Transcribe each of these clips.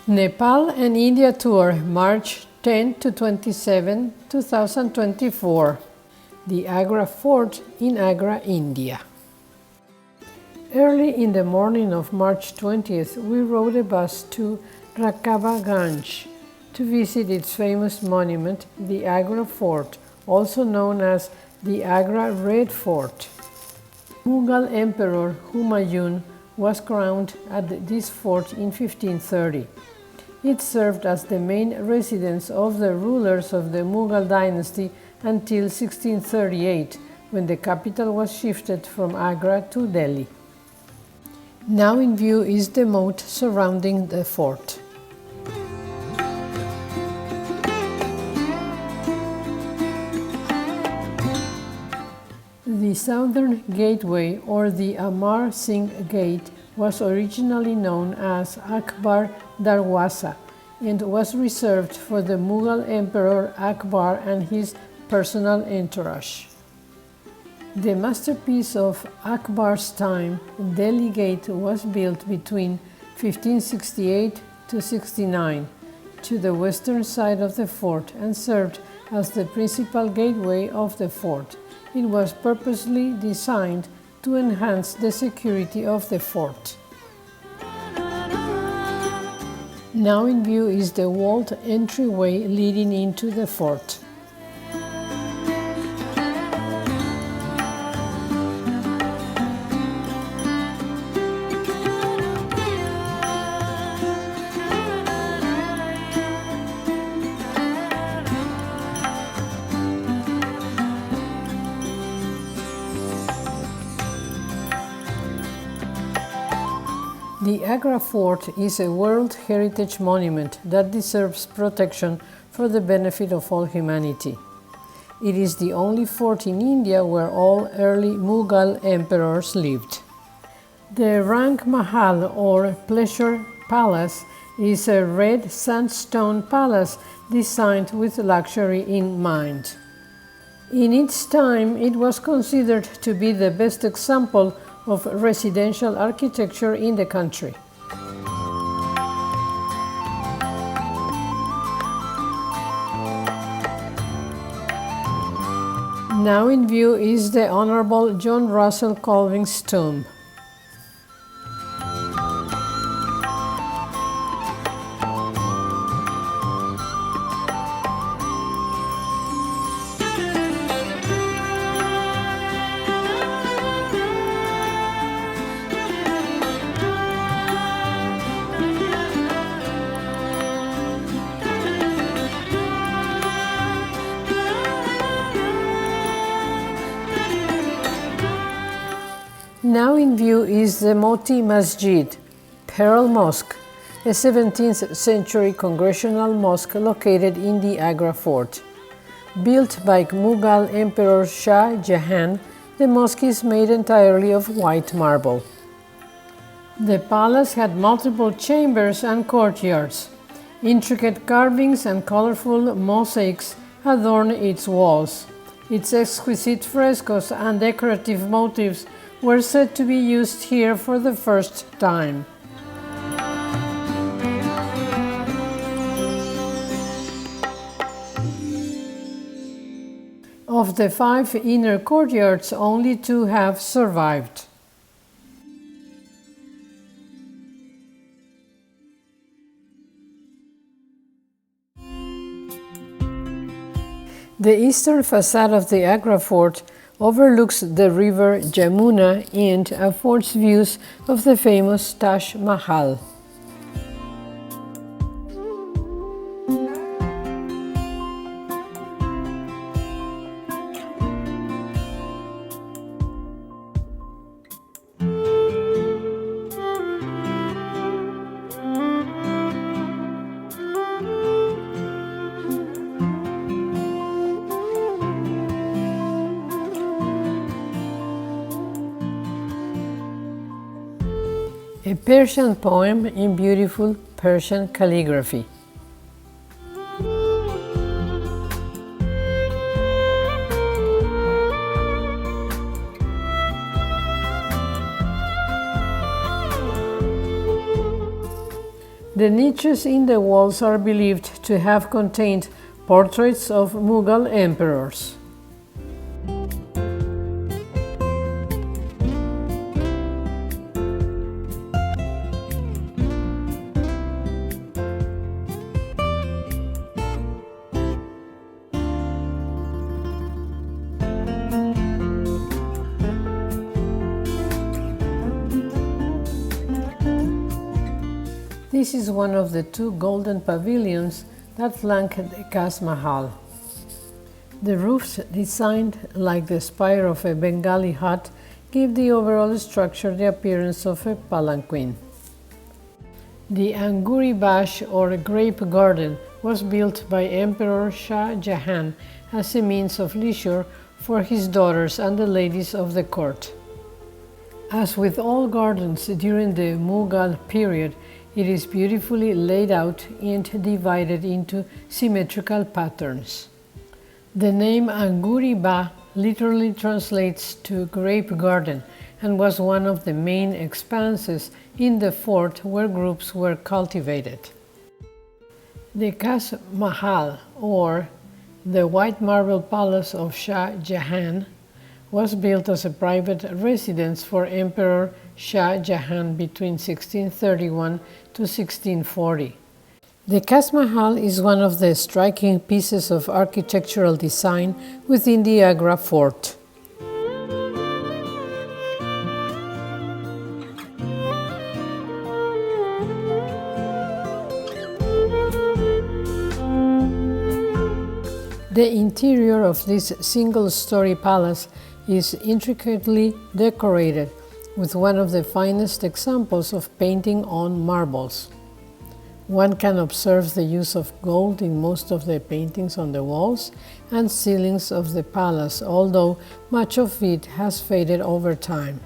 Nepal and India Tour, March 10 to 27, 2024. The Agra Fort in Agra, India. Early in the morning of March 20th, we rode a bus to Rakabaganj to visit its famous monument, the Agra Fort, also known as the Agra Red Fort. Mughal Emperor Humayun was crowned at this fort in 1530. It served as the main residence of the rulers of the Mughal dynasty until 1638, when the capital was shifted from Agra to Delhi. Now in view is the moat surrounding the fort. The southern gateway, or the Amar Singh Gate, was originally known as Akbar Darwaza and was reserved for the Mughal Emperor Akbar and his personal entourage. The masterpiece of Akbar's time, Delhi Gate, was built between 1568 to 69 to the western side of the fort and served as the principal gateway of the fort. It was purposely designed to enhance the security of the fort. Now in view is the walled entryway leading into the fort. The Agra Fort is a World Heritage Monument that deserves protection for the benefit of all humanity. It is the only fort in India where all early Mughal emperors lived. The Rang Mahal, or Pleasure Palace, is a red sandstone palace designed with luxury in mind. In its time, it was considered to be the best example of residential architecture in the country. Now in view is the Honorable John Russell Colving's tomb. Now in view is the Moti Masjid, Pearl Mosque, a 17th century congregational mosque located in the Agra Fort. Built by Mughal Emperor Shah Jahan, the mosque is made entirely of white marble. The palace had multiple chambers and courtyards. Intricate carvings and colorful mosaics adorn its walls. Its exquisite frescoes and decorative motifs were said to be used here for the first time. Of the 5 inner courtyards, only 2 have survived. The eastern facade of the Agra Fort overlooks the river Jamuna and affords views of the famous Taj Mahal. A Persian poem in beautiful Persian calligraphy. The niches in the walls are believed to have contained portraits of Mughal emperors. This is one of the two golden pavilions that flank the Taj Mahal. The roofs, designed like the spire of a Bengali hut, give the overall structure the appearance of a palanquin. The Anguri Bash, or grape garden, was built by Emperor Shah Jahan as a means of leisure for his daughters and the ladies of the court. As with all gardens during the Mughal period, it is beautifully laid out and divided into symmetrical patterns. The name Anguri Bagh literally translates to grape garden and was one of the main expanses in the fort where groups were cultivated. The Taj Mahal, or the White Marble Palace of Shah Jahan, was built as a private residence for Emperor Shah Jahan between 1631 to 1640. The Taj Mahal is one of the striking pieces of architectural design within the Agra fort. The interior of this single-story palace is intricately decorated with one of the finest examples of painting on marbles. One can observe the use of gold in most of the paintings on the walls and ceilings of the palace, although much of it has faded over time.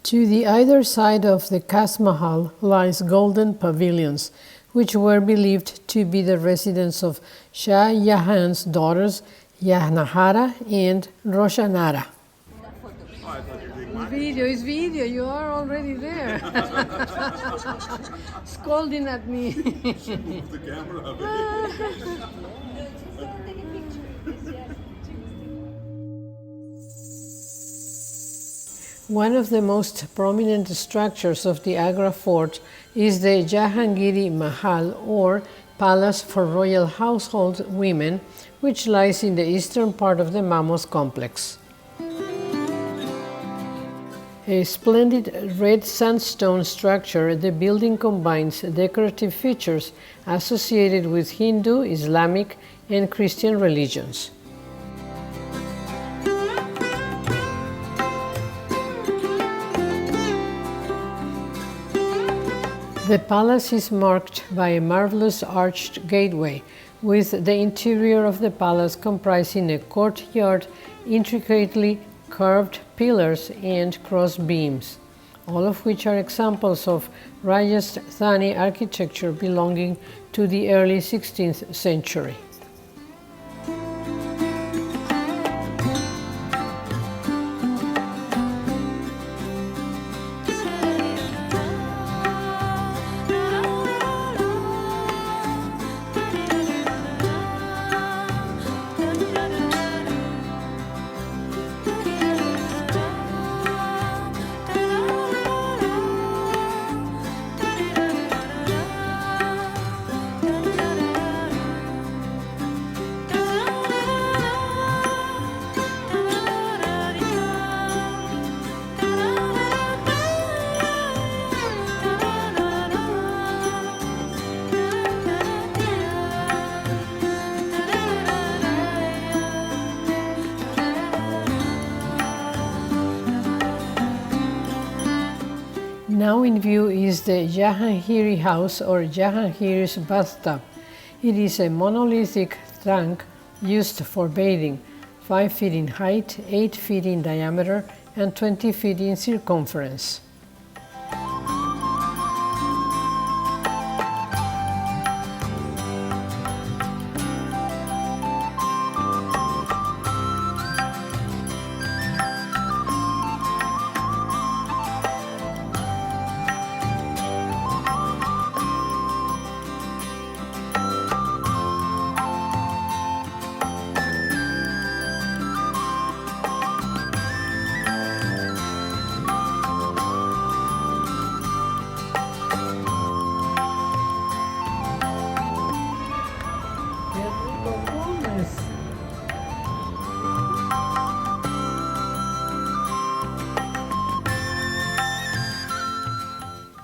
To the either side of the Taj Mahal lies golden pavilions, which were believed to be the residence of Shah Jahan's daughters Yahnahara and Roshanara. It's video, you are already there. Scolding at me. Move the camera away. One of the most prominent structures of the Agra fort is the Jahangiri Mahal, or Palace for Royal Household Women, which lies in the eastern part of the Mammoth complex. A splendid red sandstone structure, the building combines decorative features associated with Hindu, Islamic, and Christian religions. The palace is marked by a marvelous arched gateway, with the interior of the palace comprising a courtyard, intricately carved pillars and cross beams, all of which are examples of Rajasthani architecture belonging to the early 16th century. Now in view is the Jahangiri house, or Jahangir's bathtub. It is a monolithic tank used for bathing, 5 feet in height, 8 feet in diameter, and 20 feet in circumference.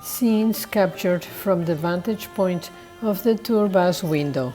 Scenes captured from the vantage point of the tour bus window.